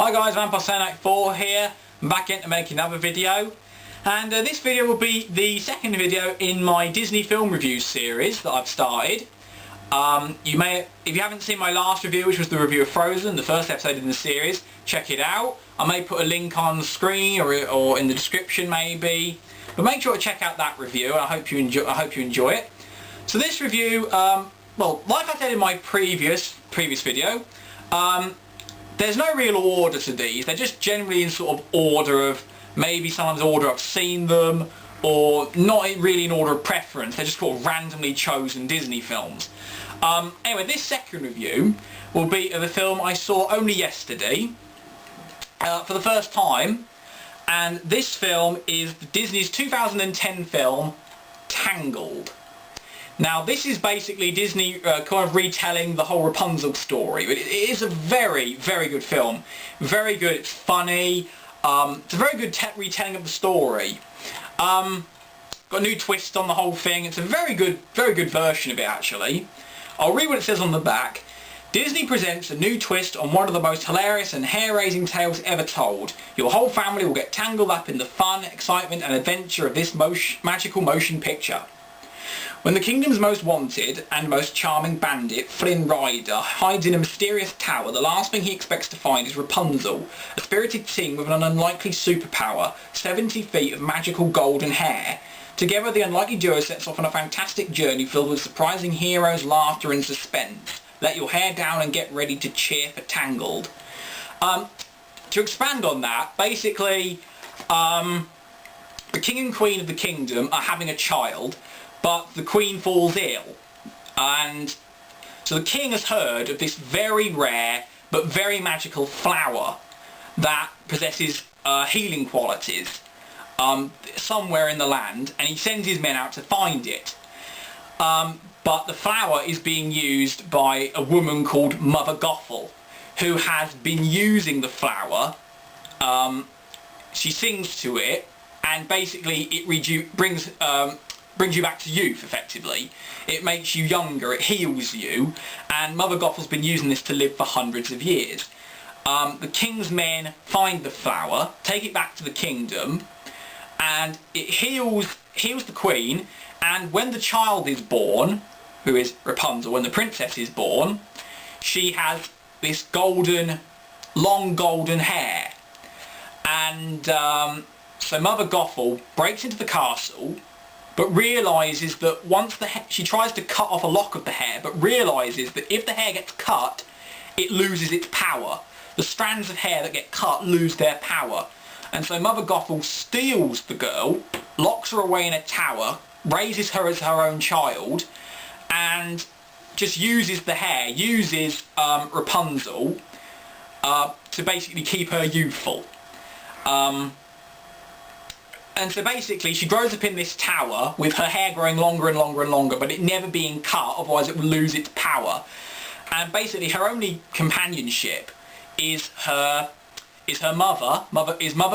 Hi guys, Vampire4 here. I'm back in to make another video, and this video will be the second video in my Disney film review series that I've started. If you haven't seen my last review, which was the review of Frozen, the first episode in the series, check it out. I may put a link on the screen or in the description maybe, but make sure to check out that review. I hope you enjoy it. So this review, well, like I said in my previous video, there's no real order to these. They're just generally in sort of order of, maybe sometimes order I've seen them, or not really in order of preference. They're just sort of randomly chosen Disney films. Anyway, this second review will be of a film I saw only yesterday for the first time, and this film is Disney's 2010 film Tangled. Now this is basically Disney kind of retelling the whole Rapunzel story. It is a very, very good film. Very good, it's funny. It's a very good retelling of the story. Got a new twist on the whole thing. It's a very good version of it actually. I'll read what it says on the back. Disney presents a new twist on one of the most hilarious and hair-raising tales ever told. Your whole family will get tangled up in the fun, excitement and adventure of this magical motion picture. When the kingdom's most wanted and most charming bandit, Flynn Rider, hides in a mysterious tower, the last thing he expects to find is Rapunzel, a spirited teen with an unlikely superpower, 70 feet of magical golden hair. Together, the unlikely duo sets off on a fantastic journey filled with surprising heroes, laughter and suspense. Let your hair down and get ready to cheer for Tangled. To expand on that, basically, the king and queen of the kingdom are having a child, but the queen falls ill, and so the king has heard of this very rare but very magical flower that possesses healing qualities somewhere in the land, and he sends his men out to find it. But the flower is being used by a woman called Mother Gothel, who has been using the flower. She sings to it, and basically it brings you back to youth, effectively. It makes you younger, it heals you, and Mother Gothel's been using this to live for hundreds of years. The king's men find the flower, take it back to the kingdom, and it heals the queen, and when the child is born, who is Rapunzel, when the princess is born, she has this long golden hair. And so Mother Gothel breaks into the castle, but realises that she tries to cut off a lock of the hair, but realises that if the hair gets cut, it loses its power. The strands of hair that get cut lose their power. And so Mother Gothel steals the girl, locks her away in a tower, raises her as her own child, and just uses the hair, uses Rapunzel to basically keep her youthful. And so basically she grows up in this tower with her hair growing longer and longer and longer, but it never being cut, otherwise it would lose its power. And basically her only companionship is Mother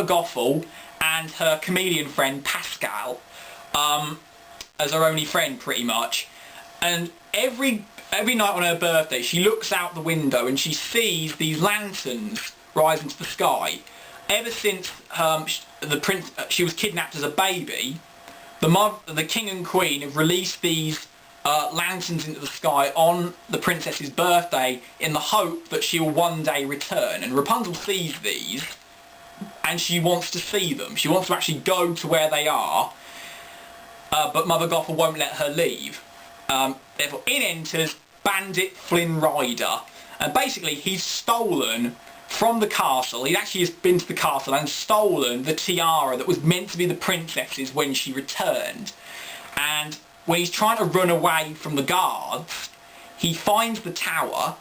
Gothel and her chameleon friend Pascal as her only friend pretty much. And every night on her birthday she looks out the window and she sees these lanterns rise into the sky. Ever since she was kidnapped as a baby, the king and queen have released these lanterns into the sky on the princess's birthday in the hope that she will one day return. And Rapunzel sees these and she wants to see them. She wants to actually go to where they are, but Mother Gothel won't let her leave. Therefore in enters Bandit Flynn Rider, and basically he's stolen from the castle. He actually has been to the castle and stolen the tiara that was meant to be the princess's when she returned. And when he's trying to run away from the guards, he finds the tower,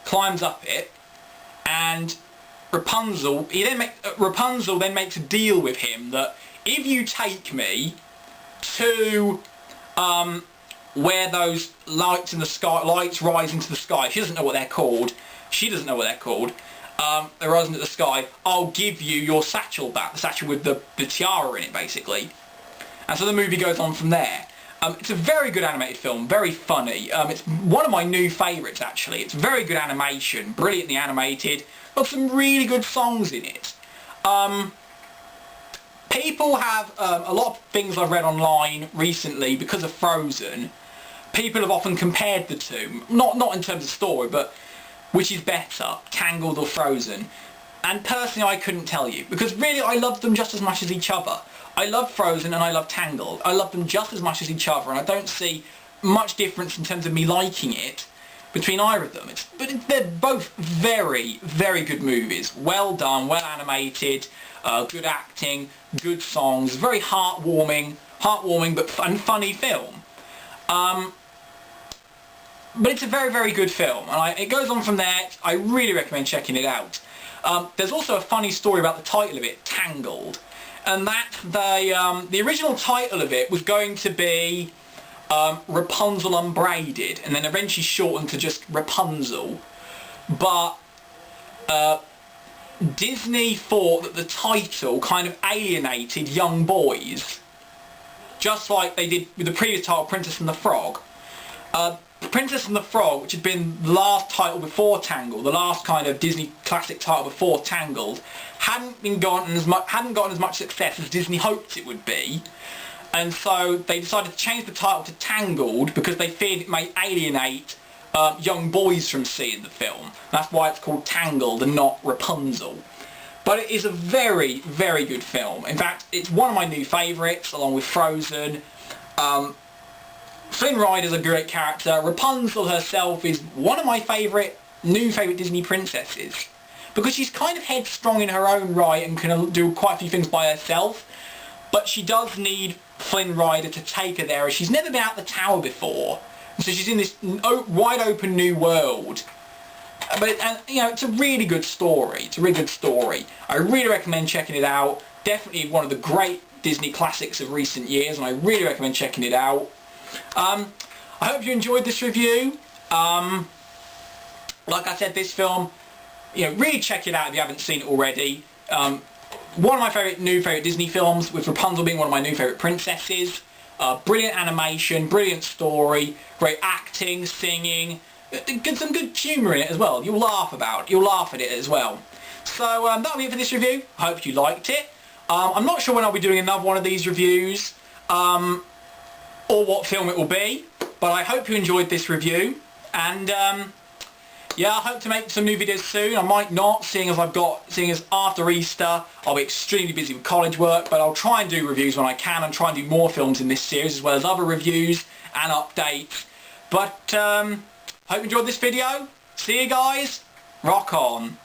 climbs up it, and Rapunzel then makes a deal with him that if you take me to where those lights in the sky, lights rise into the sky, she doesn't know what they're called, they rise into the sky, I'll give you your satchel back, the satchel with the tiara in it basically. And so the movie goes on from there. It's a very good animated film, very funny. It's one of my new favourites actually. It's very good animation, brilliantly animated, got some really good songs in it. People have, a lot of things I've read online recently because of Frozen, people have often compared the two, not in terms of story, but which is better, Tangled or Frozen. And personally I couldn't tell you, because really I love them just as much as each other. I love Frozen and I love Tangled. I love them just as much as each other, and I don't see much difference in terms of me liking it between either of them. They're both very, very good movies. Well done, well animated, good acting, good songs, very heartwarming but funny film. But it's a very, very good film, and it goes on from there. I really recommend checking it out. There's also a funny story about the title of it, Tangled, and that the original title of it was going to be Rapunzel Unbraided, and then eventually shortened to just Rapunzel. But Disney thought that the title kind of alienated young boys, just like they did with the previous title, Princess and the Frog. Princess and the Frog, which had been the last title before Tangled, the last kind of Disney classic title before Tangled, hadn't gotten as much success as Disney hoped it would be, and so they decided to change the title to Tangled because they feared it may alienate young boys from seeing the film. That's why it's called Tangled and not Rapunzel. But it is a very, very good film. In fact, it's one of my new favourites, along with Frozen. Flynn Rider's a great character. Rapunzel herself is one of my new favourite Disney princesses, because she's kind of headstrong in her own right and can do quite a few things by herself, but she does need Flynn Rider to take her there, as she's never been out the tower before. So she's in this wide open new world. But you know, it's a really good story. It's a really good story. I really recommend checking it out. Definitely one of the great Disney classics of recent years, and I really recommend checking it out. I hope you enjoyed this review. Like I said, this film, really check it out if you haven't seen it already. One of my new favourite Disney films, with Rapunzel being one of my new favourite princesses. Brilliant animation, brilliant story, great acting, singing, some good humour in it as well. You'll laugh at it as well. So that'll be it for this review. I hope you liked it. I'm not sure when I'll be doing another one of these reviews, or what film it will be, but I hope you enjoyed this review, and yeah, I hope to make some new videos soon. I might not, seeing as after Easter I'll be extremely busy with college work, but I'll try and do reviews when I can, and try and do more films in this series as well as other reviews and updates. But hope you enjoyed this video. See you guys. Rock on.